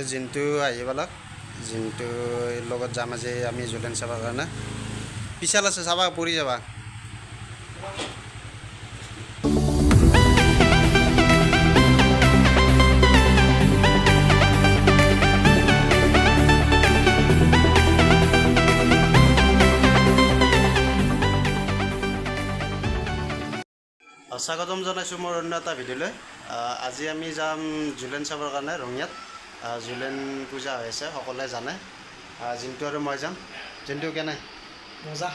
জিন্তু আহি পালাক জিন্তু লগত যাম আজি আমি জুলেন চাবৰ কাৰণে পিছাল আছে চাবা পৰি যাবা স্বাগতম জনাইছোঁ মোৰ অন্য এটা ভিডিঅ'লৈ আজি আমি যাম জুলেন চাবৰ কাৰণে ৰঙিয়াত জুলেন পূজা হৈ আছে সকলোৱে জানে জিন্তু আৰু মই যাম জিন্তু কেনে মজা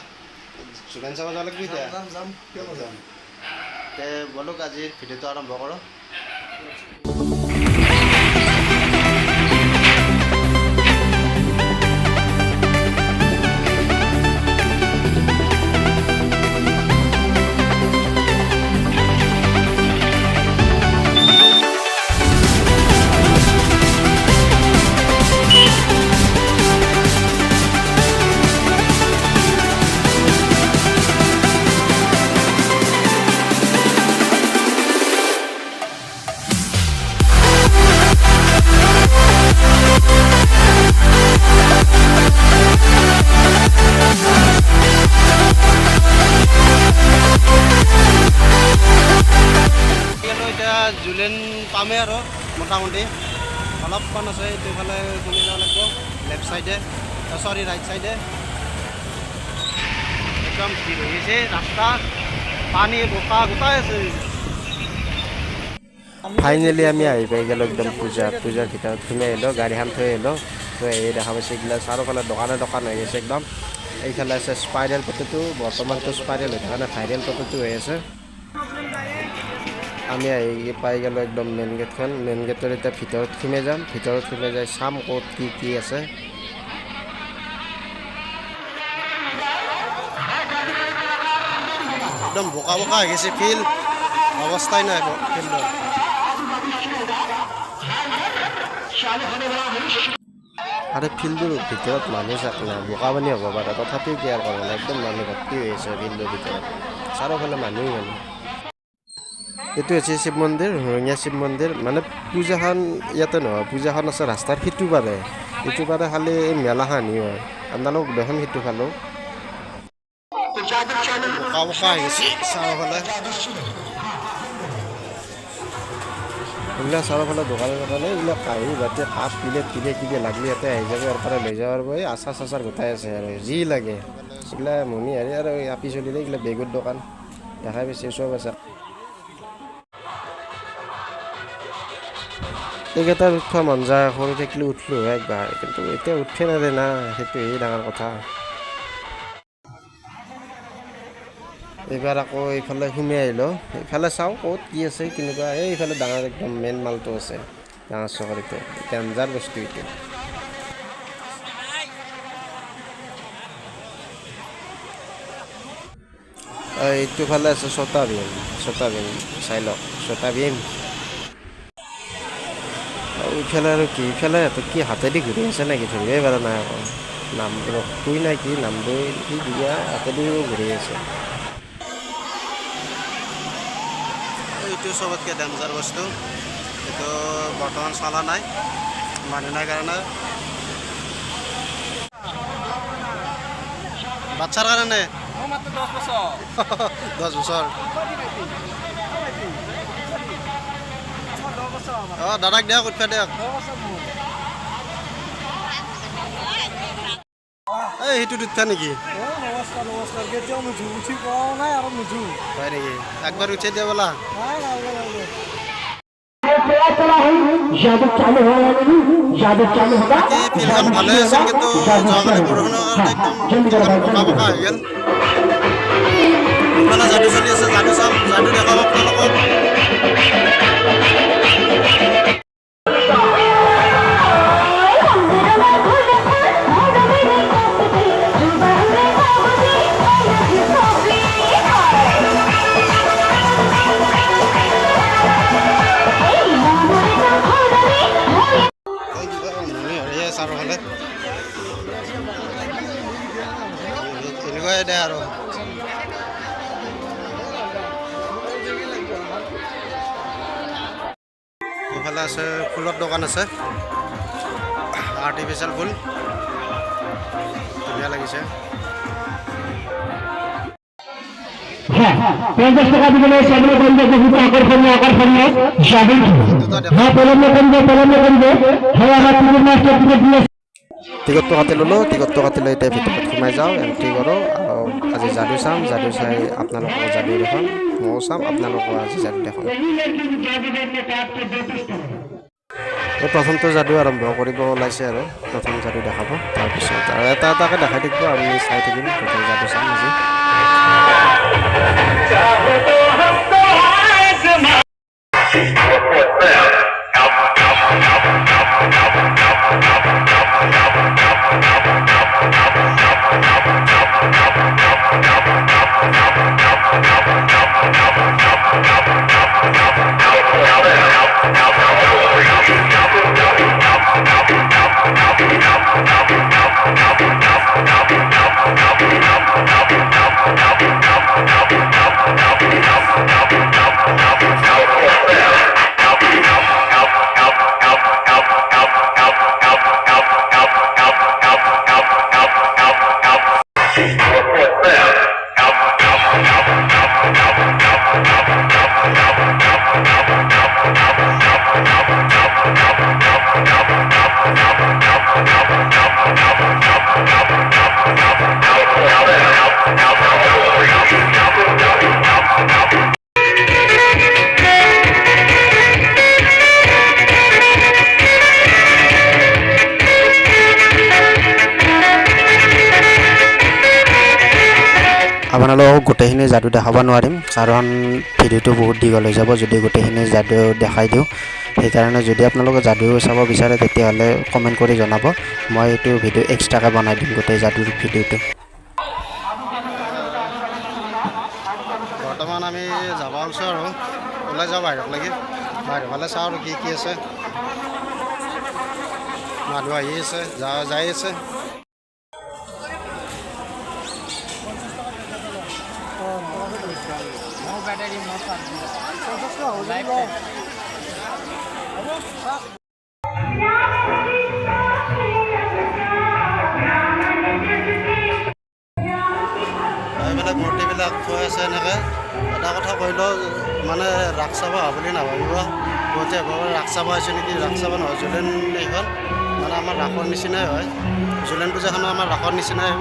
জুলেন চাব যাব লাগিব এতিয়া যাম কিয় যাম তে বলক আজি ভিডিঅ'টো আৰম্ভ কৰোঁ জুলেন পামে আৰু মোটামুটি অলপমান আছে এইটোফালে তুমি যাব লাগিব লেফ্ট চাইডে চৰি ৰাইট চাইডে একদম ভিৰ হৈ গৈছে ৰাস্তা পানী বোকা গোটাই আছে ফাইনেলি আমি আহি পাই গ'লোঁ একদম পূজাৰ ভিতৰত সোমাই আহিলোঁ গাড়ীখন থৈ আহিলোঁ থৈ আহি দেখা পাইছে এইগিলা চাৰিওফালে দোকান হৈ আছে একদম এইফালে আছে স্পাইৰেল ফটোটো বৰ্তমানটো স্পাইৰেল হৈ থকা নাই ভাইৰেল ফটোটো হৈ আছে আমি আহি পাই গ'লোঁ একদম মেইন গেটখন মেইন গেটৰ এতিয়া ভিতৰত সোমাই যাম ভিতৰত সোমাই যাই চাম ক'ত কি আছে একদম বোকা হৈ গৈছে ফিল্ড অৱস্থাই নাই ফিল্ডৰ আৰু ফিল্ডৰ ভিতৰত মানুহ চাক নাই বোকা পানী হ'ব পাৰে তথাপিও কেয়াৰ কৰা নাই একদম মানুহ ভৰ্তি হৈ আছে ফিল্ডৰ ভিতৰত চাৰিওফালে মানুহেই মানুহ এইটো হৈছে শিৱ মন্দিৰ ৰঙিয়া শিৱ মন্দিৰ মানে পূজাখন ইয়াতে নহয় পূজাখন আছে ৰাস্তাৰ সিটো পাৰে ইটো পাৰে খালি মেলাখানি হয় আপোনালোক দেখোন সিটো খালোঁ বোকা হৈ গৈছে চাৰিওফালে এইবিলাক চাৰিওফালে দোকানে এইবিলাক কাঁহী বাতি কাপ প্লেট কিবা লাগিলে ইয়াতে আহি যাব ইয়াৰ পৰা লৈ যাব পাৰিব এই আচাৰ চাচাৰ গোটাই আছে আৰু যি লাগে এইবিলাক মণি হাৰি আৰু আপি চলিলে এইবিলাক বেগৰ দোকান দেখাই পাইছে চব আছে এইকেইটাৰ উঠোৱা মন যায় সৰু থাকিলে উঠিলোঁ একবাৰ কিন্তু এতিয়া উঠে নাযায় না সেইটোৱেই ডাঙৰ কথা এইবাৰ আকৌ এইফালে সোমাই আহিলোঁ এইফালে চাওঁ ক'ত কি আছে কেনেকুৱা এইফালে ডাঙৰ একদম মেইন মালটো আছে ডাঙৰ চহৰটো ডেঞ্জাৰ বস্তু এইটো এইটো ফালে আছে ছটা ভীম চাই লওক ছটা ভীম ইফালে আৰু কি ইফালে কি হাতেদি ঘূৰি আছে নেকি ধৰিবই পৰা নাই আকৌ নাম ৰখুই নাই কি নামবই কি দিয়া হাতেদি ঘূৰি আছে এইটো চবতকৈ ডেঞ্জাৰ বস্তু এইটো বৰ্তমান চলা নাই মানুহ নাই কাৰণে বাচ্চাৰ কাৰণে 10 বছৰ দাদাক দিয়ক উঠা দিয়ক এই সেইটোত উঠা নেকি হয় নেকি একবাৰ উঠাই দিয়া বোলা ফিল্ডখন ভালে আছিল কিন্তু যোৱাকালি বৰষুণৰ কাৰণে একদম বোকা হৈ গ'ল ইফালে যাদু চলি আছে যাদু চাম যাদু দেখাব আপোনালোকক চাৰিওফালে এনেকুৱাই দে আৰু এইফালে আছে ফুলৰ দোকান আছে আৰ্টিফিচিয়েল ফুল ধুনীয়া লাগিছে। 50 টাকা দিলে সামনে বন্ধ বহুত আকর্ষণীয় যাবেন হ্যাঁ পলম করবে হ্যাঁ আমার টিকিট মাস্টার টিকিট দিয়ে টিকটটো কাটি ল'লোঁ, টিকটটো কাটি লৈ এতিয়া ভিতৰত সোমাই যাওঁ, এণ্ট্ৰি কৰোঁ আৰু আজি যাদু চাম, যাদু চাই আপোনালোকক যাদু দেখাম, ময়ো চাম আপোনালোকক আজি যাদু দেখাম। প্ৰথমটো যাদু আৰম্ভ কৰিব ওলাইছে আৰু প্ৰথম যাদু দেখাব, তাৰপিছত আৰু এটা এটাকৈ দেখাই থাকিব, আমি চাই থাকিম, গোটেই যাদু চাম আজি। আপোনালোকক গোটেইখিনি যাদু দেখাব নোৱাৰিম, কাৰণ ভিডিঅ'টো বহুত দীঘল হৈ যাব যদি গোটেইখিনি যাদু দেখাই দিওঁ। সেইকাৰণে যদি আপোনালোকে যাদু চাব বিচাৰে তেতিয়াহ'লে কমেণ্ট কৰি জনাব, মই এইটো ভিডিঅ' এক্সট্ৰাকৈ বনাই দিম গোটেই যাদুৰ ভিডিঅ'টো। বৰ্তমান আমি যাব ওলাইছোঁ আৰু ওলাই যাওঁ বাহিৰলৈকে, বাহিৰৰ ফালে চাওঁ আৰু কি কি আছে। মানুহ আহি আছে, যাই আছে। এইবিলাক মূৰ্তিবিলাক থৈ আছে এনেকৈ। এটা কথা কৈ লওঁ, মানে ৰাস চাব অহা বুলি নাভাবিব, বহুতে ভাবে ৰাস চাব আহিছে নেকি, ৰাস চাব নহয়, জুলেন এইখন মানে আমাৰ ৰাসৰ নিচিনাই হয়, জুলেন পূজাখনো আমাৰ ৰাসৰ নিচিনাই।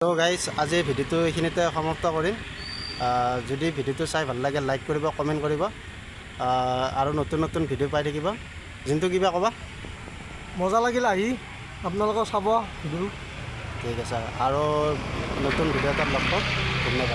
তো গাইজ আজি ভিডিঅ'টো এইখিনিতে সমাপ্ত কৰিম। যদি ভিডিঅ'টো চাই ভাল লাগে লাইক কৰিব, কমেণ্ট কৰিব, আৰু নতুন নতুন ভিডিঅ' পাই থাকিব। যোনটো কিবা ক'বা, মজা লাগিল আহি আপোনালোকে চাব ভিডিঅ'। ঠিক আছে, আৰু নতুন ভিডিঅ' এটাত লগ পাম। ধন্যবাদ।